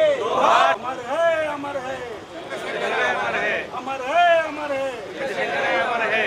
अमर है अमर है अमर है अमर है अमर है।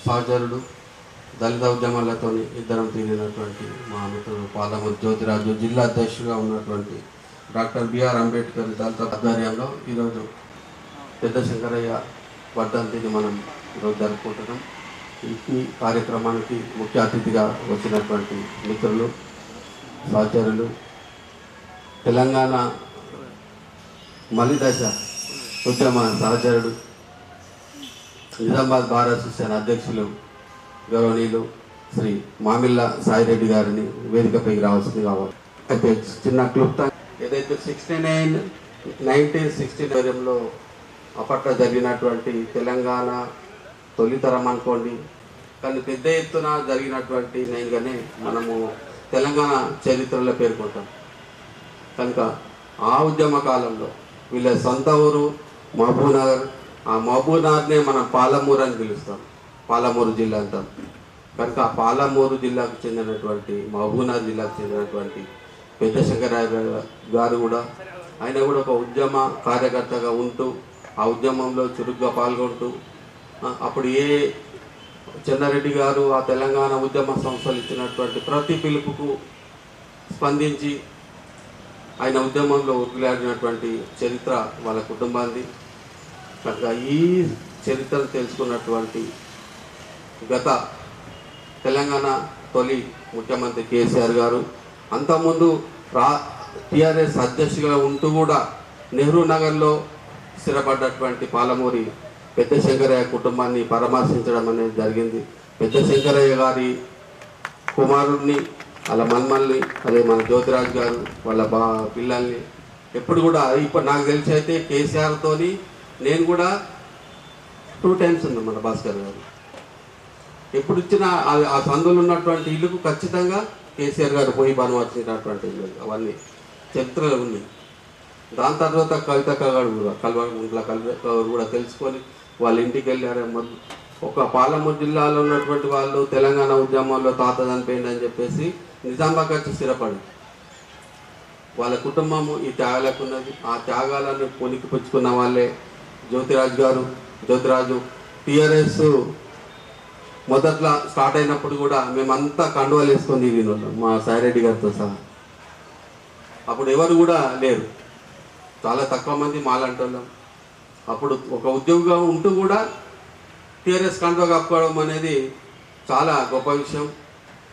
సహచరుడు దళిత ఉద్యమాలతో ఇద్దరం తిరిగినటువంటి మా మిత్రుడు పాలమూరు జ్యోతిరాజు, జిల్లా అధ్యక్షుడిగా ఉన్నటువంటి డాక్టర్ బిఆర్ అంబేద్కర్ దళిత ఆధ్వర్యంలో ఈరోజు పెద్ద శంకరయ్య వర్ధంతిని మనం ఈరోజు జరుపుకుంటున్నాం. ఈ కార్యక్రమానికి ముఖ్య అతిథిగా వచ్చినటువంటి మిత్రులు, సహచరులు, తెలంగాణ మలిదశ ఉద్యమ సహచరుడు, నిజామాబాద్ బార్ అసోసియేషన్ అధ్యక్షులు గౌరవనీయులు శ్రీ మామిళ్ళ సాయిరెడ్డి గారిని వేదికపైకి రావాల్సింది కావాలి. అయితే చిన్న క్లుప్త ఏదైతే 1969 అప్పట్లో జరిగినటువంటి తెలంగాణ తొలితరం అనుకోండి, కానీ పెద్ద ఎత్తున జరిగినటువంటి నేనుగానే మనము తెలంగాణ చరిత్రలో పేర్కొంటాం. కనుక ఆ ఉద్యమ కాలంలో వీళ్ళ సొంత ఊరు మహబూబ్నగర్, ఆ మహబూబ్నగర్నే మనం పాలమూరు అని పిలుస్తాం, పాలమూరు జిల్లా అంటాం. కనుక ఆ పాలమూరు జిల్లాకు చెందినటువంటి మహబూబ్నగర్ జిల్లాకు చెందినటువంటి పెద్ద శంకరయ్య గారు కూడా ఆయన కూడా ఒక ఉద్యమ కార్యకర్తగా ఉంటూ ఆ ఉద్యమంలో చురుగ్గా పాల్గొంటూ అప్పుడు చెన్నారెడ్డి గారు ఆ తెలంగాణ ఉద్యమ సంస్థలు ఇచ్చినటువంటి ప్రతి పిలుపుకు స్పందించి ఆయన ఉద్యమంలో ఉరుకులాడినటువంటి చరిత్ర వాళ్ళ కుటుంబాన్ని. కనుక ఈ చరిత్రను తెలుసుకున్నటువంటి గత తెలంగాణ తొలి ముఖ్యమంత్రి కేసీఆర్ గారు. అంతకుముందు టీఆర్ఎస్ అధ్యక్షులుగా ఉంటూ కూడా నెహ్రూ నగర్లో స్థిరపడ్డటువంటి పాలమూరి పెద్ద శంకరయ్య కుటుంబాన్ని పరామర్శించడం అనేది జరిగింది. పెద్ద శంకరయ్య గారి కుమారుడిని, వాళ్ళ మన్మల్ని, అదే మన జ్యోతిరాజ్ గారు వాళ్ళ పిల్లల్ని ఎప్పుడు కూడా, ఇప్పుడు నాకు తెలిసి అయితే కేసీఆర్తోని నేను కూడా 2 times ఉన్నాం. మన భాస్కర్ గారు ఎప్పుడు ఇచ్చిన ఆ సందులు ఉన్నటువంటి ఇల్లుకు ఖచ్చితంగా కేసీఆర్ గారు పోయి పరామర్శించినటువంటి ఇల్లు అవన్నీ చరిత్రలో ఉన్నాయి. దాని తర్వాత కవితక్క గారు కూడా కవితక్క కూడా తెలుసుకొని వాళ్ళ ఇంటికి వెళ్ళారు. ఒక పాలమూరు జిల్లాలో ఉన్నటువంటి వాళ్ళు తెలంగాణ ఉద్యమంలో తాత చనిపోయిందని చెప్పేసి నిజామాబాద్ వచ్చి స్థిరపడి వాళ్ళ కుటుంబము ఈ త్యాగాలకు ఉన్నది. ఆ త్యాగాలను పుచ్చుకున్న వాళ్ళే జ్యోతిరాజు. టీఆర్ఎస్ మొదట్లో స్టార్ట్ అయినప్పుడు కూడా మేమంతా కండువాలు వేసుకొని తిరిగినాం, మా సాయిరెడ్డి గారితో సహా. అప్పుడు ఎవరు కూడా లేరు, చాలా తక్కువ మంది మాలంటోళ్ళం. అప్పుడు ఒక ఉద్యోగంగా ఉంటూ కూడా టీఆర్ఎస్ కండువా కప్పుకోవడం అనేది చాలా గొప్ప విషయం.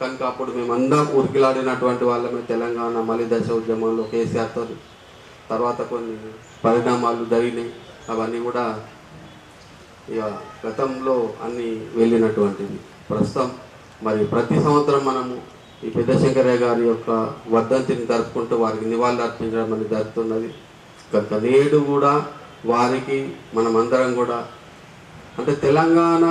కనుక అప్పుడు మేమందరం ఉరికిలాడినటువంటి వాళ్ళమే. తెలంగాణ మలి దశ ఉద్యమంలో కేసీఆర్తో తర్వాత కొన్ని పరిణామాలు జరిగినాయి. అవన్నీ కూడా ఇక గతంలో అన్నీ వెళ్ళినటువంటివి. ప్రస్తుతం మరి ప్రతి సంవత్సరం మనము ఈ పెద్ద శంకరయ్య గారి యొక్క వర్ధంతిని జరుపుకుంటూ వారికి నివాళులు అర్పించడం అనేది జరుగుతున్నది. కనుక నేడు కూడా వారికి మనమందరం కూడా అంటే తెలంగాణ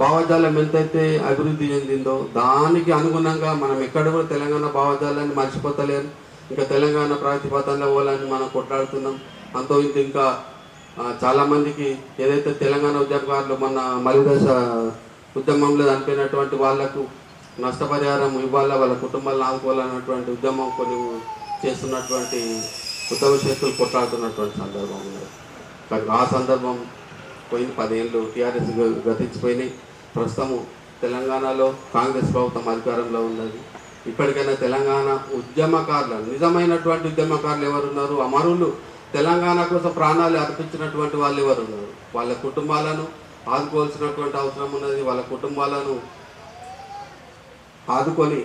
భావజాలం ఎంతైతే అభివృద్ధి చెందిందో దానికి అనుగుణంగా మనం ఎక్కడ కూడా తెలంగాణ భావజాలాన్ని మర్చిపోతలేము. ఇంకా తెలంగాణ ప్రాతిపదంలో పోవాలని మనం కొట్లాడుతున్నాం. అంతో ఇంత ఇంకా చాలామందికి ఏదైతే తెలంగాణ ఉద్యమకారులు మన మలిదశ ఉద్యమంలో చనిపోయినటువంటి వాళ్లకు నష్టపరిహారం ఇవ్వాలా, వాళ్ళ కుటుంబాలను ఆదుకోవాలన్నటువంటి ఉద్యమం కొన్ని చేస్తున్నటువంటి ఉద్యమ శక్తులు కొట్లాడుతున్నటువంటి సందర్భం ఉన్నది. కానీ ఆ సందర్భం పోయింది. 10 ఏళ్ళు టీఆర్ఎస్ గతించిపోయినాయి. ప్రస్తుతము తెలంగాణలో కాంగ్రెస్ ప్రభుత్వం అధికారంలో ఉన్నది. ఇప్పటికైనా తెలంగాణ ఉద్యమకారులు, నిజమైనటువంటి ఉద్యమకారులు ఎవరున్నారు, అమరులు, తెలంగాణ కోసం ప్రాణాలు అర్పించినటువంటి వాళ్ళు ఎవరున్నారు, వాళ్ళ కుటుంబాలను ఆదుకోవాల్సినటువంటి అవసరం ఉన్నది. వాళ్ళ కుటుంబాలను ఆదుకొని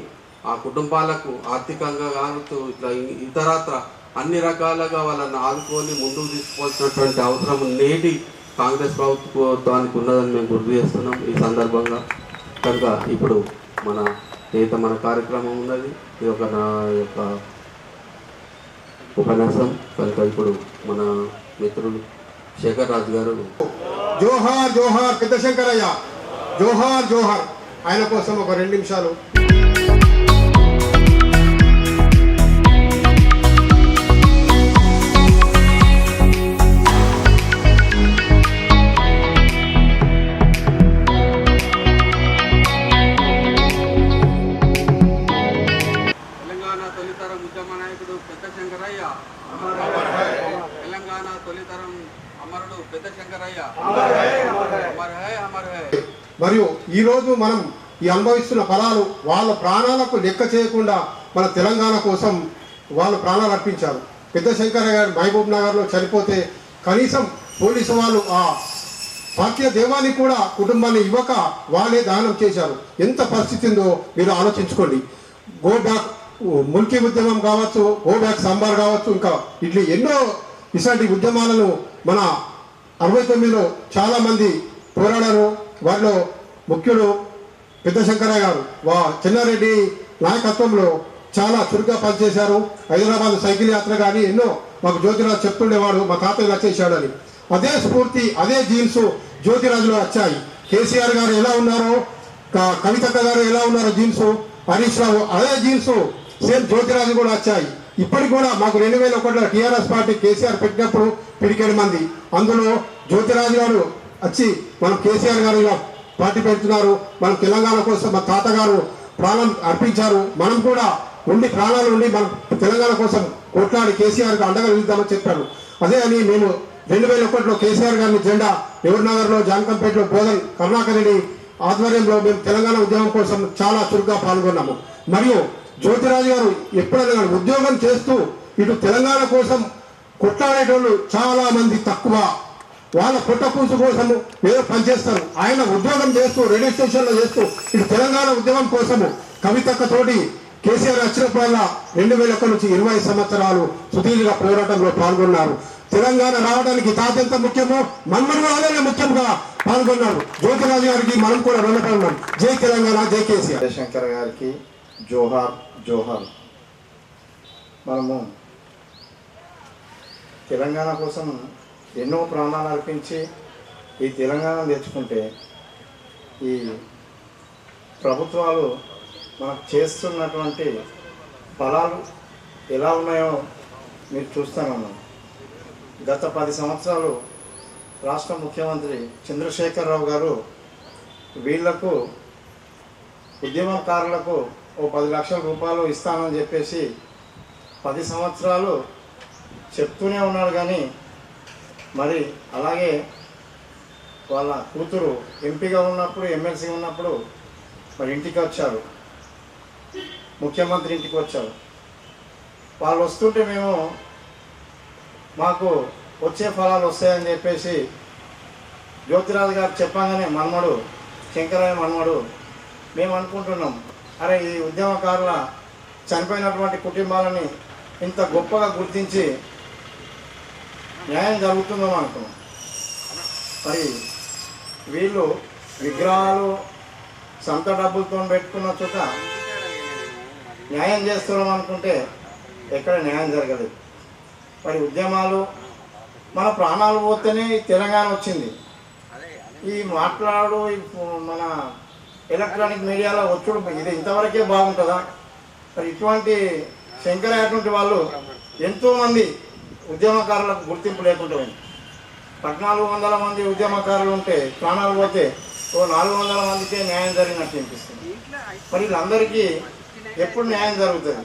ఆ కుటుంబాలకు ఆర్థికంగా కావచ్చు, ఇట్లా ఇతరత్ర అన్ని రకాలుగా వాళ్ళని ఆదుకొని ముందుకు తీసుకోవాల్సినటువంటి అవసరం నేటి కాంగ్రెస్ ప్రభుత్వానికి ఉన్నదని మేము గుర్తు చేస్తున్నాం ఈ సందర్భంగా. కనుక ఇప్పుడు మన కార్యక్రమం ఉన్నది, ఇది నా యొక్క ఉపన్యాసం. కనుక ఇప్పుడు మన మిత్రులు శేఖర్ రాజు గారు. జోహార్ జోహార్ పెద్ద శంకరయ్య, జోహార్ జోహార్. ఆయన కోసం ఒక 2 నిమిషాలు. తెలంగాణ తొలితరం ఉద్యమ నాయకుడు పెద్ద శంకరయ్య, తెలంగాణ తొలితరం అమరుడు పెద్ద శంకరయ్య, అమర్ హై. మరియు ఈరోజు మనం ఈ అనుభవిస్తున్న ఫలాలు వాళ్ళ ప్రాణాలకు లెక్క చేయకుండా మన తెలంగాణ కోసం వాళ్ళు ప్రాణాలు అర్పించారు. పెద్ద శంకరయ్య గారు మహబూబ్ నగర్లో చనిపోతే కనీసం పోలీసు వాళ్ళు ఆ భారతీయ దేవానికి కూడా కుటుంబాన్ని ఇవ్వక వాళ్ళే దానం చేశారు. ఎంత పరిస్థితి ఉందో మీరు ఆలోచించుకోండి. గో బ్యాక్ ముల్కీ ఉద్యమం కావచ్చు, గో బ్యాక్ సాంబార్ కావచ్చు, ఇంకా ఇట్లా ఎన్నో ఇలాంటి ఉద్యమాలను మన 69లో చాలామంది పోరాడారు. వారిలో ముఖ్యుడు పెద్ద శంకరయ్య గారు. చెన్నారెడ్డి నాయకత్వంలో చాలా చురుగ్గా పనిచేశారు. హైదరాబాద్ సైకిల్ యాత్ర కానీ ఎన్నో మాకు జ్యోతిరాజు చెప్తుండేవాడు, మా తాతయ్య నచ్చేసాడని. అదే స్ఫూర్తి, అదే జీన్స్ జ్యోతిరాజులో వచ్చాయి. కేసీఆర్ గారు ఎలా ఉన్నారో, కవితక్క గారు ఎలా ఉన్నారో జీన్స్, హరీష్ రావు అదే జీన్స్ సేమ్ జ్యోతిరాజు కూడా వచ్చాయి. ఇప్పటికి కూడా మాకు 2001లో టీఆర్ఎస్ పార్టీ కేసీఆర్ పెట్టినప్పుడు 17 మంది, అందులో జ్యోతిరాజు గారు వచ్చి మనం కేసీఆర్ గారు ఇలా పార్టీ పెడుతున్నారు, మనం తెలంగాణ కోసం మా తాతగారు ప్రాణం అర్పించారు, మనం కూడా ప్రాణాలు ఉండి మనం తెలంగాణ కోసం కొట్లాడి కేసీఆర్కి అండగా నిలుద్దామని చెప్పారు. అదే అని మేము 2001లో కేసీఆర్ గారిని జెండా ఎవరినగర్లో, జాన్కంపేటలో, బోధన్ కరుణాకర్ రెడ్డి ఆధ్వర్యంలో మేము తెలంగాణ ఉద్యమం కోసం చాలా చురుగ్గా పాల్గొన్నాము. మరియు జ్యోతిరాజు గారు ఎప్పుడైనా ఉద్యోగం చేస్తూ ఇటు తెలంగాణ కోసం కొట్లాడేటోళ్ళు చాలా మంది తక్కువ. వాళ్ళ పుట్టపూసు కోసము ఏదో పనిచేస్తారు. ఆయన ఉద్యోగం చేస్తూ రైల్వే స్టేషన్లో చేస్తూ ఇటు తెలంగాణ ఉద్యమం కోసము కవితక్కతోటి కేసీఆర్ వచ్చినప్పుడల్లా 2001 నుంచి 20 సంవత్సరాలు సుదీర్ఘ పోరాటంలో పాల్గొన్నారు. తెలంగాణ రావడానికి తాత ముఖ్యమో మన్మడు అలానే ముఖ్యంగా పాల్గొన్నారు. జ్యోతిరాజు గారికి మనం కూడా రుణపడి ఉన్నాం. జై తెలంగాణ, జై కేసీఆర్. జయశంకర్ గారికి జోహార్ జోహార్. మనము తెలంగాణ కోసం ఎన్నో ప్రాణాలు అర్పించి ఈ తెలంగాణ తెచ్చుకుంటే ఈ ప్రభుత్వాలు మనకు చేస్తున్నటువంటి ఫలాలు ఎలా ఉన్నాయో మీరు చూస్తూనే ఉన్నాం. గత 10 సంవత్సరాలు రాష్ట్ర ముఖ్యమంత్రి చంద్రశేఖరరావు గారు వీళ్లకు ఉద్యమకారులకు ఓ 10 లక్షల రూపాయలు ఇస్తానని చెప్పేసి 10 సంవత్సరాలు చెప్తూనే ఉన్నాడు. కానీ మరి అలాగే వాళ్ళ కూతురు ఎంపీగా ఉన్నప్పుడు ఎమ్మెల్సీ ఉన్నప్పుడు మరి ఇంటికి వచ్చారు, ముఖ్యమంత్రి ఇంటికి వచ్చారు. వాళ్ళు వస్తుంటే మేము మాకు వచ్చే ఫలాలు వస్తాయని చెప్పేసి జ్యోతిరాజు గారు చెప్పగానే మన్మడు శంకరయ్య మన్మడు మేము అనుకుంటున్నాం, అరే ఈ ఉద్యమకారుల చనిపోయినటువంటి కుటుంబాలని ఇంత గొప్పగా గుర్తించి న్యాయం జరుగుతుందో అనుకున్నాం. మరి వీళ్ళు విగ్రహాలు సొంత డబ్బులతో పెట్టుకున్న చోట న్యాయం చేస్తున్నాం అనుకుంటే ఎక్కడ న్యాయం జరగలేదు. మరి ఉద్యమాలు మన ప్రాణాలు పోతేనే తెలంగాణ వచ్చింది. ఈ మాట్లాడు మన ఎలక్ట్రానిక్ మీడియాలో వచ్చుడు ఇది ఇంతవరకే బాగుంటుందా? మరి ఇటువంటి శంకరయ్య అటువంటి వాళ్ళు ఎంతోమంది ఉద్యమకారులకు గుర్తింపు లేకుండా పోయింది. 1400 మంది ఉద్యమకారులు ఉంటే ప్రాణాలు పోతే ఓ 400 మందికే న్యాయం జరిగినట్టు అనిపిస్తుంది. మరి వీళ్ళందరికీ ఎప్పుడు న్యాయం జరుగుతుంది?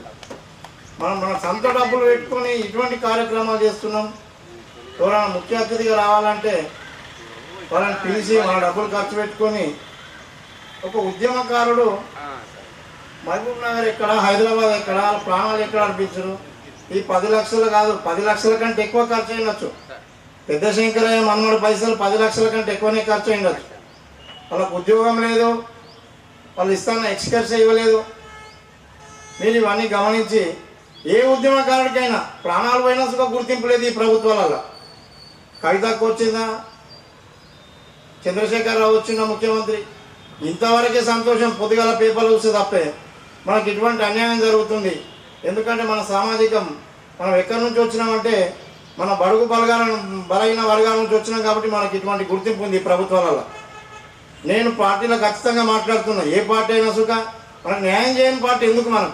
మన సొంత డబ్బులు పెట్టుకొని ఇటువంటి కార్యక్రమాలు చేస్తున్నాం. ఎవరైనా ముఖ్య అతిథిగా రావాలంటే వాళ్ళని పిలిచి మన డబ్బులు ఖర్చు పెట్టుకొని ఒక ఉద్యమకారుడు మహబూబ్ నగర్ ఎక్కడ, హైదరాబాద్ ఎక్కడ, ప్రాణాలు ఎక్కడ అర్పించరు? ఈ 10 లక్షలు కాదు, 10 లక్షల కంటే ఎక్కువ ఖర్చు అయ్యొచ్చు. పెద్ద శంకరయ్య మన్మడు పైసలు 10 లక్షల కంటే ఎక్కువనే ఖర్చు అయ్యొచ్చు. వాళ్ళకు ఉద్యోగం లేదు, వాళ్ళు ఇస్తాన ఎక్స్కర్స్ ఇవ్వలేదు. మీరు ఇవన్నీ గమనించి ఏ ఉద్యమకారుడికైనా ప్రాణాలు పోయినా సుఖ గుర్తింపు లేదు ఈ ప్రభుత్వాలలో. కవితకు వచ్చిందా, చంద్రశేఖరరావు వచ్చిందా ముఖ్యమంత్రి, ఇంతవరకే సంతోషం. పొద్దుగాల పేపర్లు చూస్తే తప్పే మనకి ఇటువంటి అన్యాయం జరుగుతుంది. ఎందుకంటే మన సామాజికం మనం ఎక్కడి నుంచి వచ్చినామంటే మన బడుగు బలహీన వర్గాల నుంచి వచ్చినాం కాబట్టి మనకి ఇటువంటి గుర్తింపు ఉంది ఈ ప్రభుత్వాలలో. నేను పార్టీలో ఖచ్చితంగా మాట్లాడుతున్నా, ఏ పార్టీ అయినా సుఖ మనకు న్యాయం చేయని పార్టీ ఎందుకు? మనం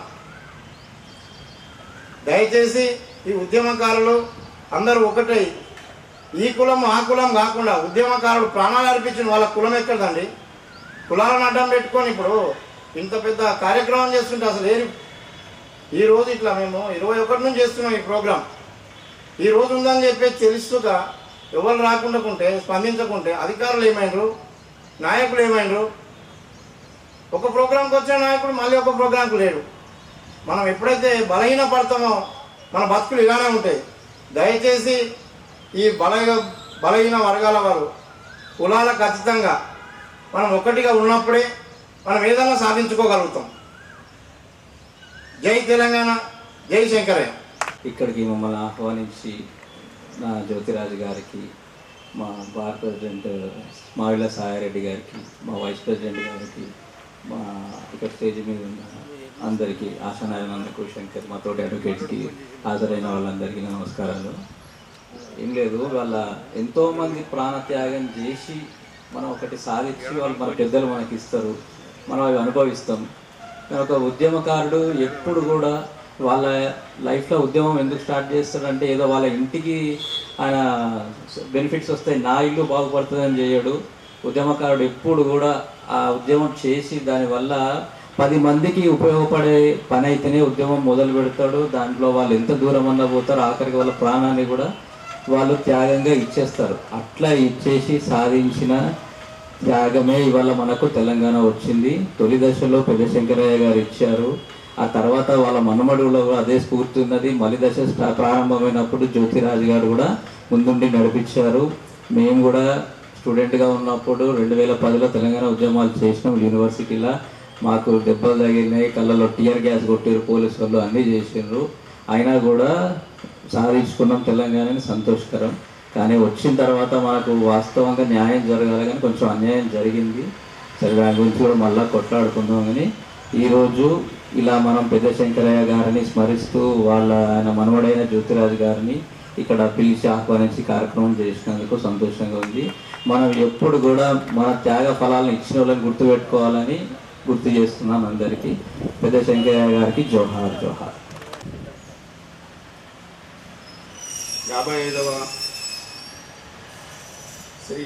దయచేసి ఈ ఉద్యమకారులు అందరూ ఒకటై ఈ కులం ఆ కులం కాకుండా ఉద్యమకారులు ప్రాణాలు అర్పించిన వాళ్ళ కులం ఎక్కడదండి? కులాలను అడ్డం పెట్టుకొని ఇప్పుడు ఇంత పెద్ద కార్యక్రమం చేస్తుంటే అసలు ఈరోజు ఇట్లా మేము 21 నుంచి చేస్తున్నాం ఈ ప్రోగ్రాం. ఈరోజు ఉందని చెప్పేసి తెలుస్తుగా ఎవరు రాకుండాకుంటే స్పందించకుంటే అధికారులు ఏమైనరు, నాయకులు ఏమైనరు? ఒక ప్రోగ్రాంకి వచ్చిన నాయకుడు మళ్ళీ ఒక ప్రోగ్రాంకు లేడు. మనం ఎప్పుడైతే బలహీన పడతామో మన బతుకులు ఇలానే ఉంటాయి. దయచేసి ఈ బలహీన వర్గాల వారు కులాల ఖచ్చితంగా మనం ఒకటిగా ఉన్నప్పుడే మనం ఏదైనా సాధించుకోగలుగుతాం. జై తెలంగాణ, జై శంకరయ్య. ఇక్కడికి మమ్మల్ని ఆహ్వానించి నా జ్యోతిరాజు గారికి, మా బార్ ప్రెసిడెంట్ మావిల సాయారెడ్డి గారికి, మా వైస్ ప్రెసిడెంట్ గారికి, మా ఇక్కడ స్టేజ్ మీద ఉన్న అందరికీ, ఆశానారాయణ శంకర్, మా తోటి అడ్వకేట్స్కి, హాజరైన వాళ్ళందరికీ నమస్కారాలు. ఏం లేదు, వాళ్ళ ఎంతోమంది ప్రాణత్యాగం చేసి మనం ఒకటి సాధించి వాళ్ళు మన పెద్దలు మనకి ఇస్తారు, మనం అవి అనుభవిస్తాం. కానీ ఒక ఉద్యమకారుడు ఎప్పుడు కూడా వాళ్ళ లైఫ్లో ఉద్యమం ఎందుకు స్టార్ట్ చేస్తాడంటే ఏదో వాళ్ళ ఇంటికి ఆయన బెనిఫిట్స్ వస్తాయి, నా ఇల్లు బాగుపడుతుందని చేయడు. ఉద్యమకారుడు ఎప్పుడు కూడా ఆ ఉద్యమం చేసి దానివల్ల 10 మందికి ఉపయోగపడే పని అయితేనే ఉద్యమం మొదలు పెడతాడు. దాంట్లో వాళ్ళు ఎంత దూరం అన్నా పోతారు, ఆఖరికి వాళ్ళ ప్రాణాన్ని కూడా వాళ్ళు త్యాగంగా ఇచ్చేస్తారు. అట్లా ఇచ్చేసి సాధించిన త్యాగమే ఇవాళ మనకు తెలంగాణ వచ్చింది. తొలి దశలో పెద్ద శంకరయ్య గారు ఇచ్చారు, ఆ తర్వాత వాళ్ళ మనుమడులో అదే స్ఫూర్తి ఉన్నది. మలి దశ ప్రారంభమైనప్పుడు జ్యోతిరాజు గారు కూడా ముందుండి నడిపించారు. మేము కూడా స్టూడెంట్గా ఉన్నప్పుడు 2010లో తెలంగాణ ఉద్యమాలు చేసినాం యూనివర్సిటీలో. మాకు దెబ్బలు తగిలినాయి, కళ్ళలో టియర్ గ్యాస్ కొట్టారు పోలీసు వాళ్ళు, అన్నీ చేసిండ్రు. అయినా కూడా సాధించుకున్నాం తెలంగాణని, సంతోషకరం. కానీ వచ్చిన తర్వాత మనకు వాస్తవంగా న్యాయం జరగాలి, కానీ కొంచెం అన్యాయం జరిగింది. సరే, దాని గురించి కూడా మళ్ళీ కొట్లాడుకుందాం. కానీ ఈరోజు ఇలా మనం పెద్ద శంకరయ్య గారిని స్మరిస్తూ ఆయన మనవడైన జ్యోతిరాజు గారిని ఇక్కడ పిలిచి ఆహ్వానించి కార్యక్రమం చేసినందుకు సంతోషంగా ఉంది. మనం ఎప్పుడు కూడా మన త్యాగ ఫలాలను ఇచ్చిన వాళ్ళని గుర్తుపెట్టుకోవాలని గుర్తు చేస్తున్నాం అందరికీ. పెద్ద శంకరయ్య గారికి జోహార్ జోహార్. 55వ శ్రీ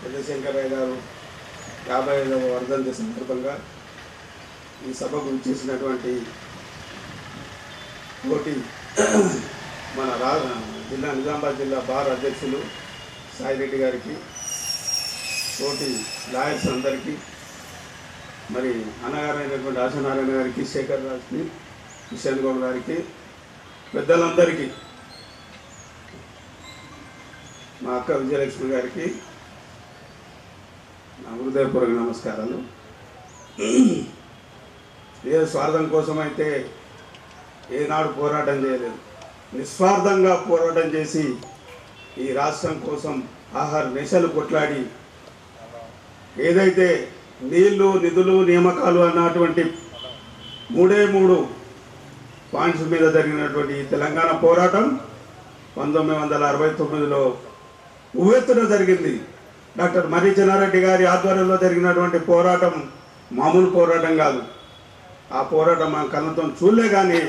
పెద్ద శంకరయ్య గారు 55వ వర్ధంతి సందర్భంగా ఈ సభకు ఇచ్చేసినటువంటి కోటి మన జిల్లా నిజామాబాద్ జిల్లా బార్ అధ్యక్షులు సాయిరెడ్డి గారికి, తోటి లాయర్స్ అందరికీ, మరి అన్నగారైనటువంటి ఆశనారాయణ గారికి, శేఖర్ రాజ్కి, కిషన్ గౌడ్ గారికి, పెద్దలందరికీ, మా అక్క విజయలక్ష్మి గారికి నా హృదయపూర్వక నమస్కారాలు. ఏ స్వార్థం కోసమైతే ఏనాడు పోరాటం చేయలేదు, నిస్వార్థంగా పోరాటం చేసి ఈ రాష్ట్రం కోసం ఆహార నిశలు కొట్లాడి ఏదైతే నీళ్లు, నిధులు, నియామకాలు అన్నటువంటి 3 పాయింట్స్ మీద జరిగినటువంటి ఈ తెలంగాణ పోరాటం 1969లో ఉవ్వెత్తున జరిగింది. డాక్టర్ మర్రి చెన్నారెడ్డి గారి ఆధ్వర్యంలో జరిగినటువంటి పోరాటం మామూలు పోరాటం కాదు. ఆ పోరాటం మన కళ్ళతో చూడలే, కానీ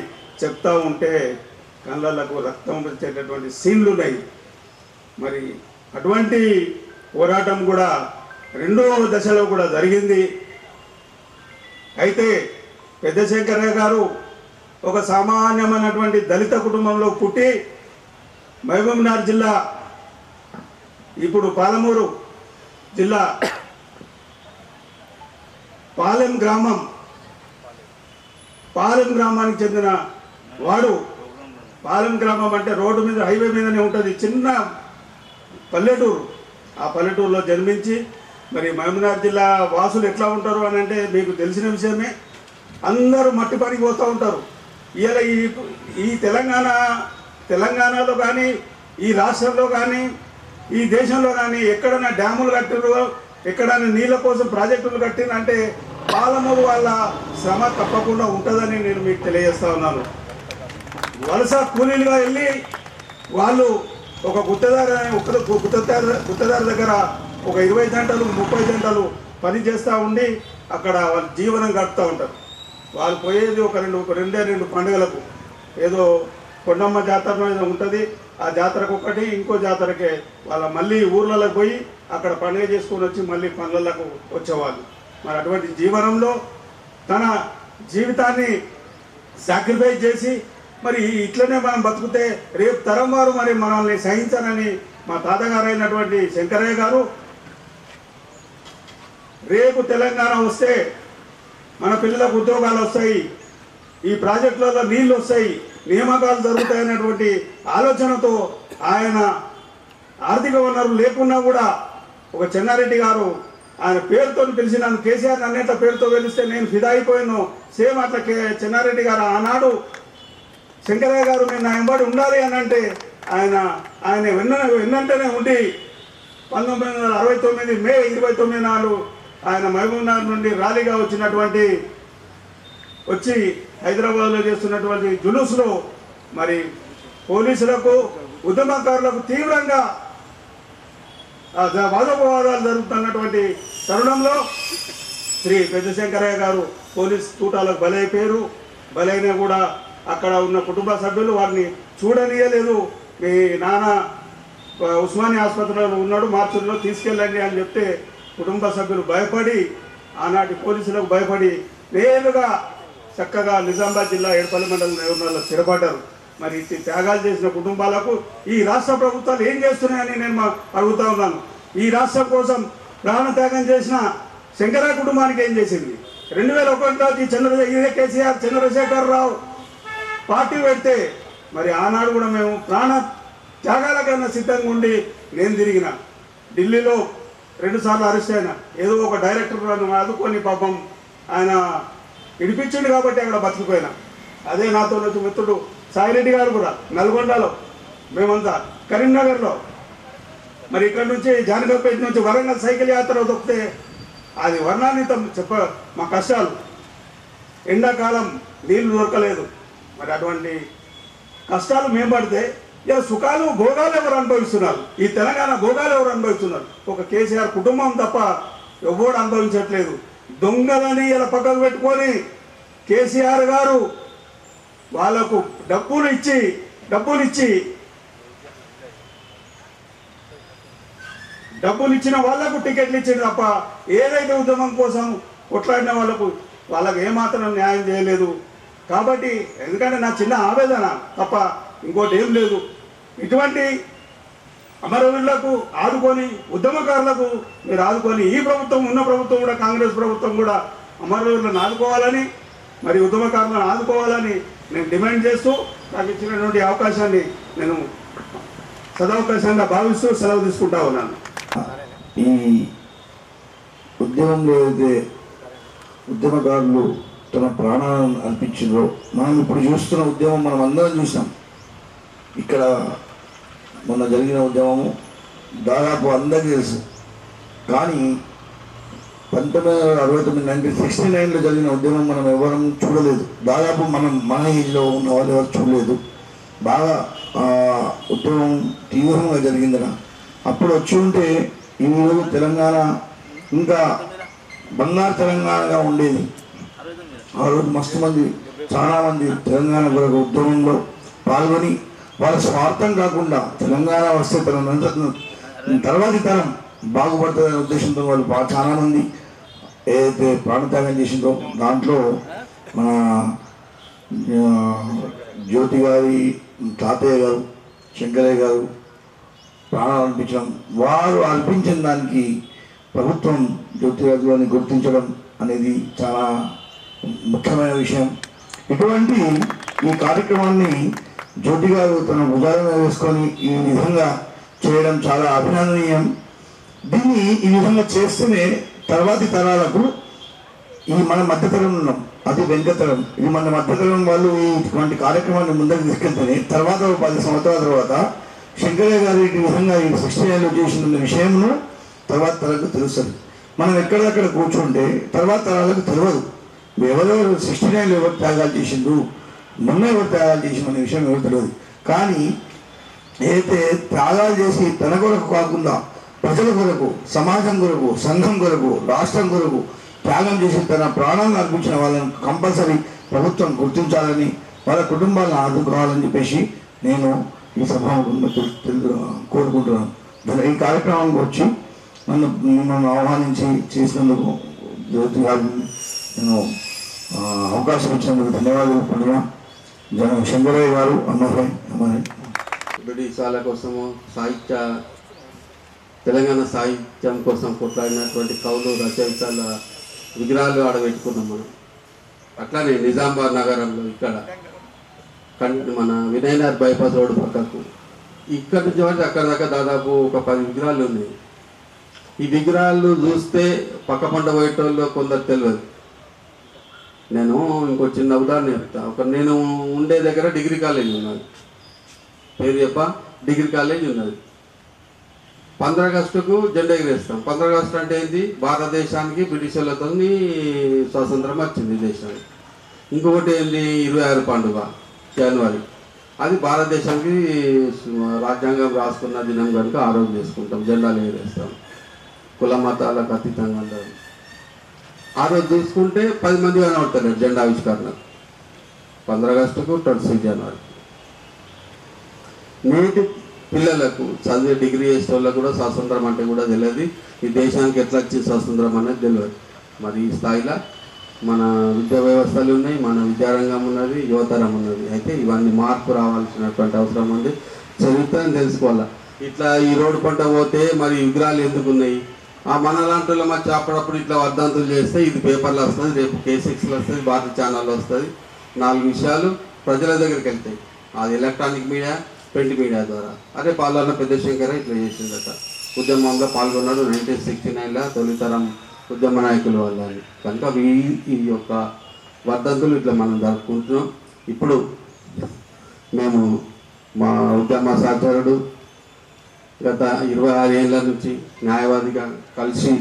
చెప్తా ఉంటే కళ్ళకు రక్తం వచ్చేటటువంటి సీన్లు ఉన్నాయి. మరి అటువంటి పోరాటం కూడా 2వ దశలో కూడా జరిగింది. అయితే పెద్ద శంకరయ్య గారు ఒక సామాన్యమైనటువంటి దళిత కుటుంబంలో పుట్టి మహబూబ్నగర్ జిల్లా, ఇప్పుడు పాలమూరు జిల్లా పాలెం గ్రామానికి చెందిన వాడు. పాలెం గ్రామం అంటే రోడ్డు మీద, హైవే మీదనే ఉంటుంది, చిన్న పల్లెటూరు. ఆ పల్లెటూరులో జన్మించి మరి మహబూబ్నగర్ జిల్లా వాసులు ఎట్లా ఉంటారు అని అంటే మీకు తెలిసిన విషయమే. అందరూ మట్టి పనికి పోతూ ఉంటారు. ఇలా ఈ తెలంగాణలో కానీ, ఈ రాష్ట్రంలో కానీ, ఈ దేశంలో కానీ ఎక్కడైనా డ్యాములు కట్టిరు, ఎక్కడైనా నీళ్ళ కోసం ప్రాజెక్టులు కట్టినంటే పాలమూరు వాళ్ళ శ్రమ తప్పకుండా ఉంటుందని నేను మీకు తెలియజేస్తా ఉన్నాను. వలస కూలీలుగా వెళ్ళి వాళ్ళు ఒక గుత్తదారు దగ్గర ఒక 20 గంటలు 30 గంటలు పని చేస్తూ ఉండి అక్కడ వాళ్ళు జీవనం గడుపుతూ ఉంటారు. వాళ్ళు పోయేది ఒక రెండు పండుగలకు, ఏదో కొండమ్మ జాతర ఉంటుంది, ఆ జాతరకు ఒకటి, ఇంకో జాతరకే వాళ్ళ మళ్ళీ ఊర్లలోకి పోయి అక్కడ పండుగ చేసుకొని వచ్చి మళ్ళీ పనులకు వచ్చేవాళ్ళు. మరి అటువంటి జీవనంలో తన జీవితాన్ని సాక్రిఫైస్ చేసి మరి ఇట్లనే మనం బతుకుతే రేపు తరం వారు మరి మనల్ని సహించాలని మా తాతగారు అయినటువంటి శంకరయ్య గారు, రేపు తెలంగాణ వస్తే మన పిల్లలకు ఉద్యోగాలు వస్తాయి, ఈ ప్రాజెక్టులలో నీళ్లు వస్తాయి, నియామకాలు జరుగుతాయనేటువంటి ఆలోచనతో ఆయన ఆర్థిక వనరులు లేకున్నా కూడా ఒక చెన్నారెడ్డి గారు ఆయన పేరుతో పిలిచినాను. కేసీఆర్ అన్నిట్ల పేరుతో పిలిస్తే నేను ఫిదా అయిపోయాను. సేమ్ అట్లా చెన్నారెడ్డి గారు ఆనాడు శంకరయ్య గారు నేను నా వెంబడి ఉండాలి అని అంటే ఆయన వెన్నంటనే ఉండి 1969 మే 29 నాడు ఆయన మహబూబ్నగర్ నుండి ర్యాలీగా వచ్చి హైదరాబాద్లో చేస్తున్నటువంటి జులూస్లో మరి పోలీసులకు, ఉద్యమకారులకు తీవ్రంగా వాదోపవాదాలు జరుగుతున్నటువంటి తరుణంలో శ్రీ పెద్ద శంకరయ్య గారు పోలీస్ తూటాలకు బలైపోయారు. బలైనా కూడా అక్కడ ఉన్న కుటుంబ సభ్యులు వారిని చూడనీయలేదు. మీ నాన్న ఉస్మానియా ఆసుపత్రిలో ఉన్నాడు, మార్చుల్లో తీసుకెళ్ళండి అని చెప్తే కుటుంబ సభ్యులు భయపడి, ఆనాటి పోలీసులకు భయపడి నేరుగా చక్కగా నిజామాబాద్ జిల్లా ఏడుపల్లి మండలం నేరులో స్థిరపడ్డారు. మరి ఇట్టి త్యాగాలు చేసిన కుటుంబాలకు ఈ రాష్ట్ర ప్రభుత్వాలు ఏం చేస్తున్నాయని నేను అడుగుతా ఉన్నాను. ఈ రాష్ట్రం కోసం ప్రాణత్యాగం చేసిన శంకరయ్య కుటుంబానికి ఏం చేసింది? 2001లో ఇదే కేసీఆర్ చంద్రశేఖర్ రావు పార్టీ పెడితే మరి ఆనాడు కూడా మేము త్యాగాలకన్నా సిద్ధంగా ఉండి నేను తిరిగిన. ఢిల్లీలో 2 సార్లు అరెస్ట్ అయినా. ఏదో ఒక డైరెక్టర్ నన్ను ఆదుకొని పాపం ఆయన ఇడిపించిండు కాబట్టి అక్కడ బతికిపోయినా. అదే నాతో వచ్చి మిత్రుడు సాయిరెడ్డి గారు కూడా నల్గొండలో, మేమంతా కరీంనగర్లో, మరి ఇక్కడ నుంచి జానకపేట నుంచి వరంగల్ సైకిల్ యాత్ర దొక్కితే అది వర్ణాన్వితం మా కష్టాలు. ఎండాకాలం నీళ్లు దొరకలేదు. మరి అటువంటి కష్టాలు మేము పడితే ఇలా సుఖాలు భోగాలు ఎవరు అనుభవిస్తున్నారు? ఈ తెలంగాణ భోగాలు ఎవరు అనుభవిస్తున్నారు? ఒక కేసీఆర్ కుటుంబం తప్ప ఎవరు అనుభవించట్లేదు. దొంగలని ఇలా పక్కకు పెట్టుకొని కేసీఆర్ గారు వాళ్ళకు డబ్బులు ఇచ్చిన వాళ్లకు టికెట్లు ఇచ్చింది తప్ప ఏదైతే ఉద్యమం కోసం కొట్లాడిన వాళ్ళకు ఏమాత్రం న్యాయం చేయలేదు. కాబట్టి ఎందుకంటే నా చిన్న ఆవేదన తప్ప ఇంకోటి ఏం లేదు. ఇటువంటి అమరవీరులకు ఆదుకొని, ఉద్యమకారులకు మీరు ఆదుకొని, ఈ ప్రభుత్వం ఉన్న ప్రభుత్వం కూడా, కాంగ్రెస్ ప్రభుత్వం కూడా అమరవీరులను ఆదుకోవాలని, మరి ఉద్యమకారులను ఆదుకోవాలని నేను డిమాండ్ చేస్తూ నాకు ఇచ్చినటువంటి అవకాశాన్ని నేను సదవకాశంగా భావిస్తూ సెలవు తీసుకుంటా ఉన్నాను. ఈ ఉద్యమంలో అయితే ఉద్యమకారులు తన ప్రాణాలను అర్పించారో, మనం ఇప్పుడు చూస్తున్న ఉద్యమం మనం అందరం చూసాం. ఇక్కడ మొన్న జరిగిన ఉద్యమము దాదాపు అందరికీ తెలుసు. కానీ 1969 1969లో జరిగిన ఉద్యమం మనం ఎవరం చూడలేదు. దాదాపు మన ఏజ్లో ఉన్న వాళ్ళు ఎవరు చూడలేదు. బాగా ఉద్యమం తీవ్రంగా జరిగిందన. అప్పుడు వచ్చి ఉంటే ఈరోజు తెలంగాణ ఇంకా బంగారు తెలంగాణగా ఉండేది. ఆ రోజు మస్తు మంది, చాలామంది తెలంగాణ కొరకు ఉద్యమంలో పాల్గొని వాళ్ళ స్వార్థం కాకుండా తెలంగాణ వస్తే తర్వాతి తరం బాగుపడుతుందనే ఉద్దేశంతో వాళ్ళు చాలామంది ఏదైతే ప్రాణత్యాగం చేసిందో దాంట్లో మన జ్యోతి గారి తాతయ్య గారు, శంకరయ్య గారు ప్రాణాలు అర్పించడం, వారు అర్పించిన దానికి ప్రభుత్వం జ్యోతిరాజు గారిని గుర్తించడం అనేది చాలా ముఖ్యమైన విషయం. ఇటువంటి ఈ కార్యక్రమాన్ని జ్యోతి గారు తన భుజాల మీద వేసుకొని ఈ విధంగా చేయడం చాలా అభినందనీయం. దీన్ని ఈ విధంగా చేస్తేనే తర్వాతి తరాలకు, ఈ మన మధ్యతరం ఉన్నాం, అది వెంకతరం, ఇది మన మధ్యతరం వాళ్ళు ఇటువంటి కార్యక్రమాన్ని ముందుకు తీసుకెళ్తేనే తర్వాత 10 సంవత్సరాల తర్వాత శంకరయ్య గారు ఈ విధంగా ఈ 69లో చేసిన విషయంను తర్వాత తరాలకు తెలుస్తుంది. మనం ఎక్కడక్కడ కూర్చుంటే తర్వాత తరాలకు తెలియదు. ఎవరెవరు 69లో ఎవరు త్యాగాలు చేసిండ్రు, మొన్న ఎవరు త్యాగాలు చేసిన విషయం ఎవరు తెలియదు. కానీ ఏదైతే త్యాగాలు చేసి తన కొరకు కాకుండా ప్రజల కొరకు, సమాజం కొరకు, సంఘం కొరకు, రాష్ట్రం కొరకు త్యాగం చేసి తన ప్రాణాలను అర్పించిన వాళ్ళని కంపల్సరీ ప్రభుత్వం గుర్తించాలని, వాళ్ళ కుటుంబాలను ఆదుకోవాలని చెప్పేసి నేను ఈ సభను కోరుకుంటున్నాను. ఈ కార్యక్రమానికి వచ్చి నన్ను ఆహ్వానించి చేసినందుకు జ్యోతి గారిని నేను అవకాశం ఇచ్చినందుకు ధన్యవాదాలు పండుగ. శంకరయ్య గారు బ్రిటిషాల కోసము తెలంగాణ సాహిత్యం కోసం కొట్లాడినటువంటి కవులు, రచయితల విగ్రహాలు ఆడబెట్టుకున్నాం మనం. అట్లానే నిజామాబాద్ నగరంలో ఇక్కడ మన వినయనగర్ బైపాస్ రోడ్డు పక్కకు ఇక్కడ నుంచి అంటే అక్కడ దాకా దాదాపు ఒక 10 విగ్రహాలు ఉన్నాయి. ఈ విగ్రహాలు చూస్తే పక్క పంట పోయేటోళ్ళు కొందరు తెలియదు. నేను ఇంకో చిన్న ఉదాహరణ చెప్తా. నేను ఉండే దగ్గర డిగ్రీ కాలేజ్ ఉన్నది, పేరు డిగ్రీ కాలేజ్ ఉన్నది. 15 ఆగస్టుకు జెండా ఎగిరేస్తాం. 15 ఆగస్టు అంటే ఏంటి? భారతదేశానికి బ్రిటిషర్లతో స్వాతంత్రం వచ్చింది దేశానికి. ఇంకొకటి ఏంటి? 26 పండుగ జనవరి, అది భారతదేశానికి రాజ్యాంగం రాసుకున్న దినం కనుక ఆ రోజు చేసుకుంటాం, జెండాలు ఎగిరేస్తాం. కుల మతాలకు అతీతంగా ఉంటారు. ఆ రోజు చూసుకుంటే 10 మంది కనబడతారు జెండా ఆవిష్కరణ. 15 ఆగస్టుకు 26 జనవరి. నేటి పిల్లలకు చదివే డిగ్రీ చేసే వాళ్ళకు కూడా స్వాతంత్రం అంటే కూడా తెలియదు. ఈ దేశానికి ఎట్లా వచ్చింది స్వాతంత్రం అనేది తెలియదు. మరి ఈ స్థాయిలో మన విద్యా వ్యవస్థలు ఉన్నాయి, మన విద్యారంగం ఉన్నది, యువతరం ఉన్నది. అయితే ఇవన్నీ మార్పు రావాల్సినటువంటి అవసరం ఉంది. చరిత్రను తెలుసుకోవాలా. ఇట్లా ఈ రోడ్డు పంట పోతే మరి విగ్రహాలు ఎందుకు ఉన్నాయి? మన లాంటి మధ్య అప్పుడప్పుడు ఇట్లా వర్ధంతులు చేస్తే ఇది పేపర్లో వస్తుంది, రేపు K6లో వస్తుంది, భారత ఛానల్లో వస్తుంది. 4 విషయాలు ప్రజల దగ్గరికి వెళ్తాయి. అది ఎలక్ట్రానిక్ మీడియా, ప్రింట్ మీడియా ద్వారా. అదే పాలన పెద్ద శంకర ఇట్లా చేసిందట, ఉద్యమంలో పాల్గొన్నాడు 1969లో తొలితరం ఉద్యమ నాయకుల వల్ల అని. కనుక ఈ యొక్క వర్ధంతులు ఇట్లా మనం జరుపుకుంటున్నాం. ఇప్పుడు మేము మా ఉద్యమ సహచరుడు గత 26 ఏళ్ళ నుంచి న్యాయవాదిగా కలిసి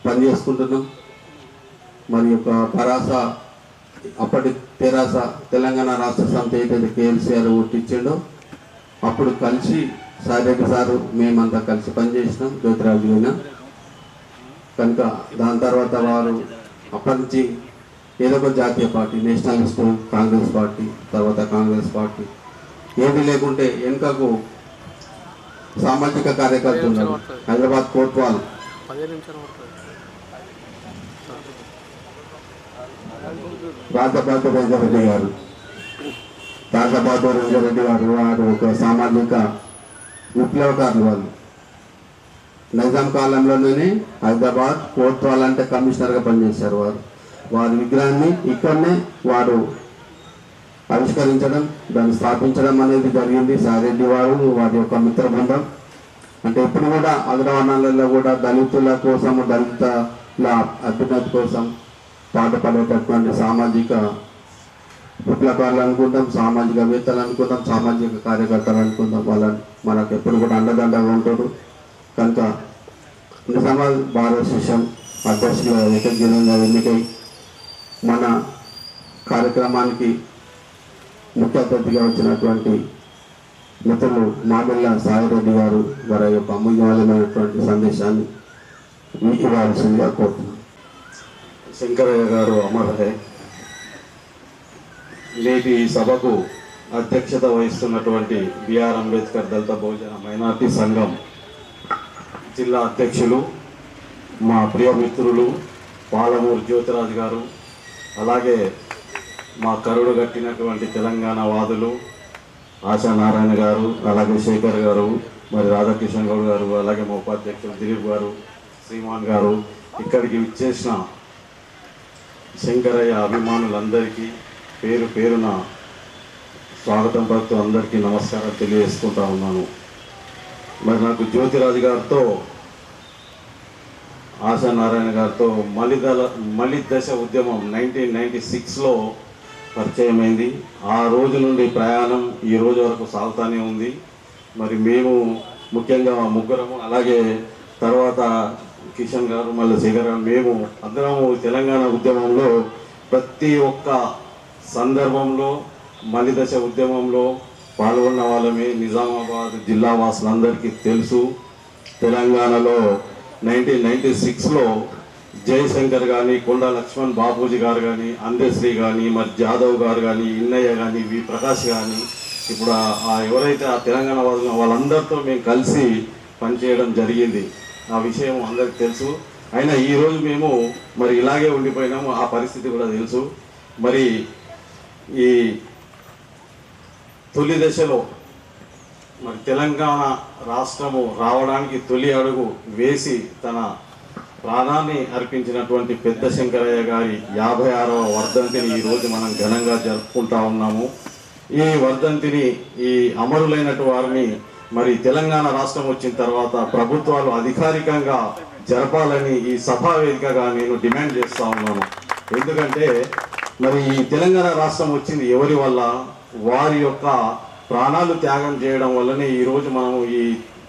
పనిచేసుకుంటున్నాం. మరి యొక్క పరాస అప్పటి తెరాస తెలంగాణ రాష్ట్ర సమితి ఏదైతే కేఎల్సీఆర్ ఓటిచ్చిండో అప్పుడు కలిసి సాయిరెడ్డి సారు మేమంతా కలిసి పనిచేసినాం జ్యోతిరాజు అయినా. కనుక దాని తర్వాత వారు అప్పటి నుంచి ఏదో ఒక జాతీయ పార్టీ, నేషనలిస్ట్ కాంగ్రెస్ పార్టీ, తర్వాత కాంగ్రెస్ పార్టీ, ఏది లేకుంటే వెనుకకు సామాజిక కార్యకర్తలు ఉన్నారు. హైదరాబాద్ కోట్వాల్ రాజబాబు రంగారెడ్డి గారు, వారు ఒక సామాజిక విప్లవకారులు. వాళ్ళు నిజాం కాలంలోనే హైదరాబాద్ కోట్వాల్ అంటే కమిషనర్గా పనిచేశారు. వారి విగ్రహాన్ని ఇక్కడనే వారు ఆవిష్కరించడం, దాన్ని స్థాపించడం అనేది జరిగింది. సాయిరెడ్డి వారి యొక్క మిత్ర బృందం. అంటే ఇప్పుడు కూడా అగ్రవర్ణాలలో కూడా దళితుల కోసం, దళితుల అభ్యున్నతి కోసం పాటుపడేటటువంటి సామాజిక విప్లవకారులు అనుకుంటాం, సామాజికవేత్తలు అనుకుంటాం, సామాజిక కార్యకర్తలు అనుకుంటాం. వాళ్ళని మనకు ఎప్పుడు కూడా అండదండగా ఉంటారు. కనుక నిజామాబాద్ బార్ అసోసియేషన్ అధ్యక్షులుగా ఏకగ్రీవంగా ఎన్నికై మన కార్యక్రమానికి ముఖ్య అతిథిగా వచ్చినటువంటి మిత్రులు మామిళ్ళ సాయిరెడ్డి గారు వారి యొక్క అమూల్యమైనటువంటి సందేశాన్ని ఇవ్వాల్సిందిగా కోరుతున్నాను. శంకరయ్య గారు అమర్ హై. నేటి సభకు అధ్యక్షత వహిస్తున్నటువంటి బిఆర్ అంబేద్కర్ దళిత బహుజన మైనార్టీ సంఘం జిల్లా అధ్యక్షులు, మా ప్రియ మిత్రులు పాలమూరు జ్యోతిరాజు గారు, అలాగే మా కరుడు కట్టినటువంటి తెలంగాణ వాదులు ఆశా నారాయణ గారు, అలాగే శేఖర్ గారు, మరి రాధాకిషన్ గౌడ్ గారు, అలాగే మా ఉపాధ్యక్షులు దిలీప్ గారు, శ్రీమాన్ గారు, ఇక్కడికి విచ్చేసిన శంకరయ్య అభిమానులందరికీ పేరు పేరున స్వాగతం పలుకుతూ అందరికీ నమస్కారం తెలియజేసుకుంటా ఉన్నాను. మరి నాకు జ్యోతిరాజు గారితో, ఆశా నారాయణ గారితో మలిద్ దశ ఉద్యమం 1996లో పరిచయం అయింది. ఆ రోజు నుండి ప్రయాణం ఈ రోజు వరకు సాగుతూనే ఉంది. మరి మేము ముఖ్యంగా ముగ్గురము, అలాగే తర్వాత కిషన్ గారు, మళ్ళీ శేఖర్ గారు, మేము అందరము తెలంగాణ ఉద్యమంలో ప్రతి ఒక్క సందర్భంలో మలిదశ ఉద్యమంలో పాల్గొన్న వాళ్ళమే. నిజామాబాద్ జిల్లా వాసులందరికీ తెలుసు. తెలంగాణలో 1996లో జయశంకర్ కానీ, కొండా లక్ష్మణ్ బాపూజీ గారు కానీ, అందశ్రీ కానీ, మరి జాదవ్ గారు కానీ, ఇన్నయ్య కానీ, వి ప్రకాష్ కానీ, ఇప్పుడు ఎవరైతే ఆ తెలంగాణ వాళ్ళందరితో మేము కలిసి పనిచేయడం జరిగింది. ఆ విషయం అందరికీ తెలుసు. అయినా ఈరోజు మేము మరి ఇలాగే ఉండిపోయినాము, ఆ పరిస్థితి కూడా తెలుసు. మరి ఈ తొలి దశలో మరి తెలంగాణ రాష్ట్రము రావడానికి తొలి అడుగు వేసి తన ప్రాణాన్ని అర్పించినటువంటి పెద్ద శంకరయ్య గారి 56వ వర్ధంతిని ఈరోజు మనం ఘనంగా జరుపుకుంటా ఉన్నాము. ఈ వర్ధంతిని, ఈ అమరులైనటు వారిని మరి తెలంగాణ రాష్ట్రం వచ్చిన తర్వాత ప్రభుత్వాలు అధికారికంగా జరపాలని ఈ సభా వేదికగా నేను డిమాండ్ చేస్తూ ఉన్నాను. ఎందుకంటే మరి ఈ తెలంగాణ రాష్ట్రం వచ్చింది ఎవరి వల్ల? వారి యొక్క ప్రాణాలు త్యాగం చేయడం వల్లనే ఈరోజు మనము ఈ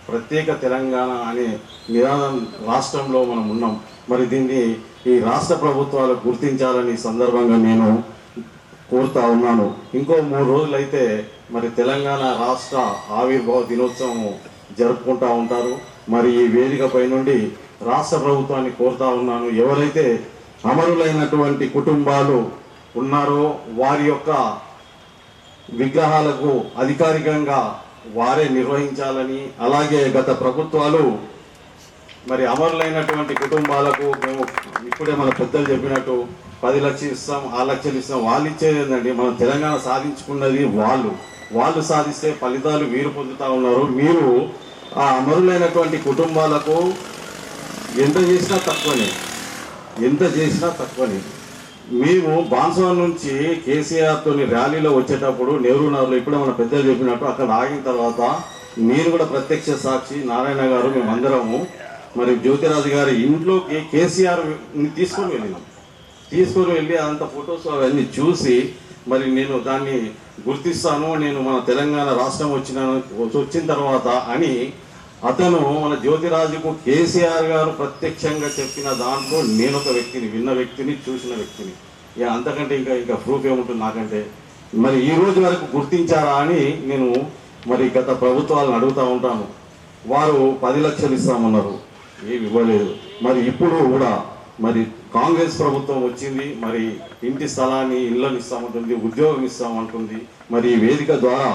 ప్రత్యేక తెలంగాణ అనే నినాదం రాష్ట్రంలో మనం ఉన్నాం. మరి దీన్ని ఈ రాష్ట్ర ప్రభుత్వాలు గుర్తించాలని సందర్భంగా నేను కోరుతా ఉన్నాను. ఇంకో 3 రోజులైతే మరి తెలంగాణ రాష్ట్ర ఆవిర్భావ దినోత్సవం జరుపుకుంటూ ఉంటారు. మరి ఈ వేదికపై నుండి రాష్ట్ర ప్రభుత్వాన్ని కోరుతా ఉన్నాను, ఎవరైతే అమరులైనటువంటి కుటుంబాలు ఉన్నారో వారి యొక్క విగ్రహాలకు అధికారికంగా వారే నిర్వహించాలని, అలాగే గత ప్రభుత్వాలు మరి అమరులైనటువంటి కుటుంబాలకు మేము ఇప్పుడే మన పెద్దలు చెప్పినట్టు 10 లక్షలు ఇస్తాం, 6 లక్షలు ఇస్తాం. వాళ్ళు ఇచ్చేది ఏంటండి? మనం తెలంగాణ సాధించుకున్నది వాళ్ళు సాధిస్తే ఫలితాలు మీరు పొందుతూ ఉన్నారు. మీరు ఆ అమరులైనటువంటి కుటుంబాలకు ఎంత చేసినా తక్కువనే. మేము బాన్సవాన్ నుంచి కేసీఆర్ తోని ర్యాలీలో వచ్చేటప్పుడు నెహ్రూ నగర్లో ఇప్పుడు మన పెద్దలు చెప్పినట్టు అక్కడ ఆగిన తర్వాత మీరు కూడా ప్రత్యక్ష సాక్షి నారాయణ గారు మేమందరము మరి జ్యోతిరాజు గారి ఇంట్లోకి కేసీఆర్ తీసుకొని వెళ్ళినాం. తీసుకొని వెళ్ళి అంత ఫొటోస్ అవన్నీ చూసి మరి నేను దాన్ని గుర్తిస్తాను, నేను మన తెలంగాణ రాష్ట్రం వచ్చిన తర్వాత అని అతను మన జ్యోతిరాజుకు కేసీఆర్ గారు ప్రత్యక్షంగా చెప్పిన దాంట్లో నేను ఒక వ్యక్తిని, విన్న వ్యక్తిని, చూసిన వ్యక్తిని. ఇక అంతకంటే ఇంకా ప్రూఫ్ ఏముంటుంది నాకంటే. మరి ఈ రోజు వరకు గుర్తించారా అని నేను మరి గత ప్రభుత్వాలను అడుగుతూ ఉంటాను. వారు 10 లక్షలు ఇస్తామన్నారు, ఏమి ఇవ్వలేదు. మరి ఇప్పుడు కూడా మరి కాంగ్రెస్ ప్రభుత్వం వచ్చింది, మరి ఇంటి స్థలాన్ని ఇళ్ళని ఇస్తామంటుంది, ఉద్యోగం ఇస్తామంటుంది. మరి ఈ వేదిక ద్వారా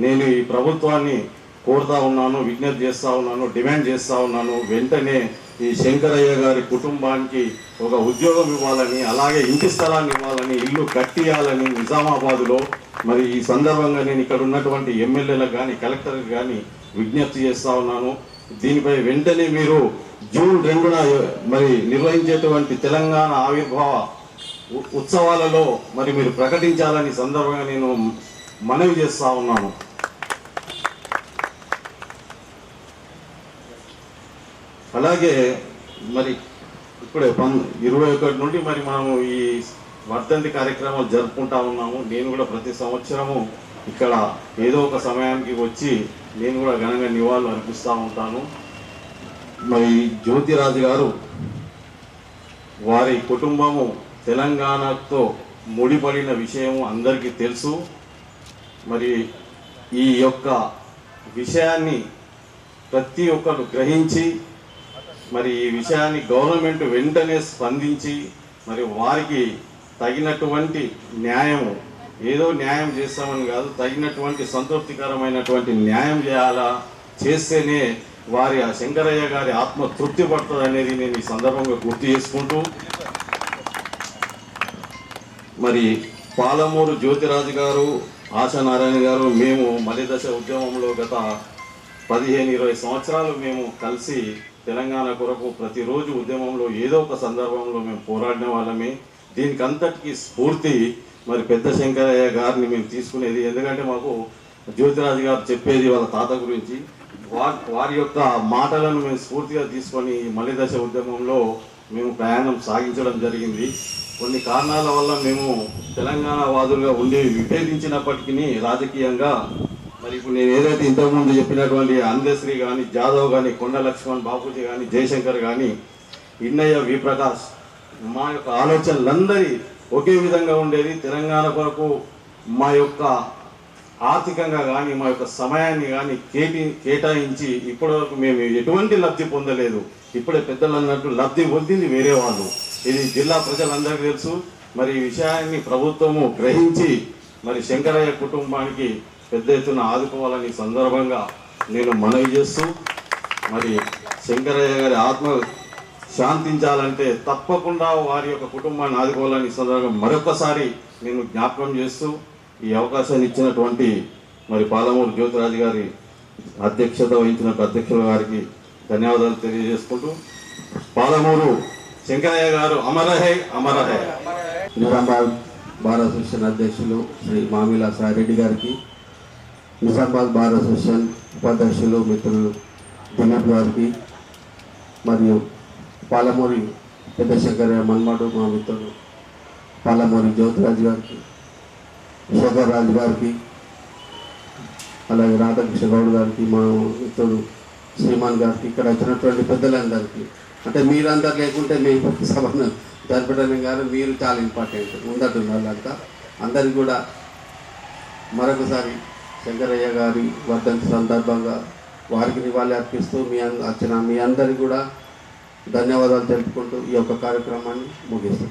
నేను ఈ ప్రభుత్వాన్ని కోరుతా ఉన్నాను, విజ్ఞప్తి చేస్తూ ఉన్నాను, డిమాండ్ చేస్తూ ఉన్నాను. వెంటనే ఈ శంకరయ్య గారి కుటుంబానికి ఒక ఉద్యోగం ఇవ్వాలని, అలాగే ఇంటి స్థలాన్ని ఇవ్వాలని, ఇల్లు కట్టియాలని నిజామాబాద్లో మరి ఈ సందర్భంగా నేను ఇక్కడ ఉన్నటువంటి ఎమ్మెల్యేలకు కానీ కలెక్టర్కి కానీ విజ్ఞప్తి చేస్తూ ఉన్నాను. దీనిపై వెంటనే మీరు జూన్ 2న మరి నిర్వహించేటువంటి తెలంగాణ ఆవిర్భావ ఉత్సవాలలో మరి మీరు ప్రకటించాలని సందర్భంగా నేను మనవి చేస్తూ ఉన్నాను. అలాగే మరి ఇప్పుడే 21 నుండి మరి మనము ఈ వర్ధంతి కార్యక్రమాలు జరుపుకుంటా ఉన్నాము. నేను కూడా ప్రతి సంవత్సరము ఇక్కడ ఏదో ఒక సమయానికి వచ్చి నేను కూడా ఘనంగా నివాళులు అర్పిస్తూ ఉంటాను. మరి జ్యోతిరాజు గారు వారి కుటుంబము తెలంగాణతో ముడిపడిన విషయం అందరికీ తెలుసు. మరి ఈ యొక్క విషయాన్ని ప్రతి ఒక్కరు గ్రహించి మరి ఈ విషయాన్ని గవర్నమెంట్ వెంటనే స్పందించి మరి వారికి తగినటువంటి న్యాయము, ఏదో న్యాయం చేస్తామని కాదు, తగినటువంటి సంతృప్తికరమైనటువంటి న్యాయం చేస్తేనే వారి ఆ శంకరయ్య గారి ఆత్మ తృప్తి పడుతుంది అనేది నేను ఈ సందర్భంగా గుర్తు చేసుకుంటూ, మరి పాలమూరు జ్యోతిరాజు గారు, ఆశానారాయణ గారు, మేము మలిదశ ఉద్యమంలో గత 15-20 సంవత్సరాలు మేము కలిసి తెలంగాణ కొరకు ప్రతిరోజు ఉద్యమంలో ఏదో ఒక సందర్భంలో మేము పోరాడిన వాళ్ళమే. దీనికి అంతటికీ స్ఫూర్తి మరి పెద్ద శంకరయ్య గారిని మేము తీసుకునేది. ఎందుకంటే మాకు జ్యోతిరాజు గారు చెప్పేది వాళ్ళ తాత గురించి, వారి యొక్క మాటలను మేము స్ఫూర్తిగా తీసుకొని మలిదశ ఉద్యమంలో మేము ప్రయాణం సాగించడం జరిగింది. కొన్ని కారణాల వల్ల మేము తెలంగాణ వాదులుగా ఉండి విభేదించినప్పటికీ రాజకీయంగా మరి ఇప్పుడు నేను ఏదైతే ఇంతకుముందు చెప్పినటువంటి అందశ్రీ కానీ, జాదవ్ కానీ, కొండ లక్ష్మణ్, బాపూజీ కానీ, జయశంకర్ కానీ, ఇన్నయ్య, వి ప్రకాష్, మా యొక్క ఆలోచనలందరి ఒకే విధంగా ఉండేది. తెలంగాణ కొరకు మా యొక్క ఆర్థికంగా కానీ మా యొక్క సమయాన్ని కానీ కేటాయించి ఇప్పటివరకు మేము ఎటువంటి లబ్ధి పొందలేదు. ఇప్పుడే పెద్దలు అన్నట్టు లబ్ధి పొందింది వేరే వాళ్ళు. ఇది జిల్లా ప్రజలందరికీ తెలుసు. మరి ఈ విషయాన్ని ప్రభుత్వము గ్రహించి మరి శంకరయ్య కుటుంబానికి పెద్ద ఎత్తున ఆదుకోవాలని సందర్భంగా నేను మనవి చేస్తూ, మరి శంకరయ్య గారి ఆత్మ శాంతించాలంటే తప్పకుండా వారి యొక్క కుటుంబాన్ని ఆదుకోవాలని సందర్భంగా మరొకసారి నేను జ్ఞాపకం చేస్తూ ఈ అవకాశాన్ని ఇచ్చినటువంటి మరి పాలమూరు జ్యోతిరాజు గారి అధ్యక్షత వహించిన అధ్యక్షుల గారికి ధన్యవాదాలు తెలియజేసుకుంటూ, పాలమూరు శంకరయ్య గారు అమరహై అమరహై. నిజామాబాద్ బార్ అసోసియేషన్ అధ్యక్షులు శ్రీ మామిల సాయిరెడ్డి గారికి, నిజామాబాద్ బార్ అసోసియేషన్ ఉపాధ్యక్షులు మిత్రులు దిలీప్ గారికి, మరియు పాలమూరి పెద్ద శంకరయ్య మన్మడు మా మిత్రులు పాలమూరి జ్యోతిరాజు గారికి, శేఖర్ రాజు గారికి, అలాగే రాధాకృష్ణ గౌడ్ గారికి, మా మిత్రుడు శ్రీమాన్ గారికి, ఇక్కడ వచ్చినటువంటి పెద్దలందరికీ, అంటే మీరందరూ లేకుంటే మేము సభను జరపడం గారు మీరు చాలా ఇంపార్టెంట్ ఉండదు వాళ్ళంతా. అందరికీ కూడా మరొకసారి శంకరయ్య గారి వర్ధంతి సందర్భంగా వారికి నివాళి అర్పిస్తూ మీ అందరికీ కూడా ధన్యవాదాలు తెలుపుకుంటూ ఈ యొక్క కార్యక్రమాన్ని ముగిస్తున్నాను.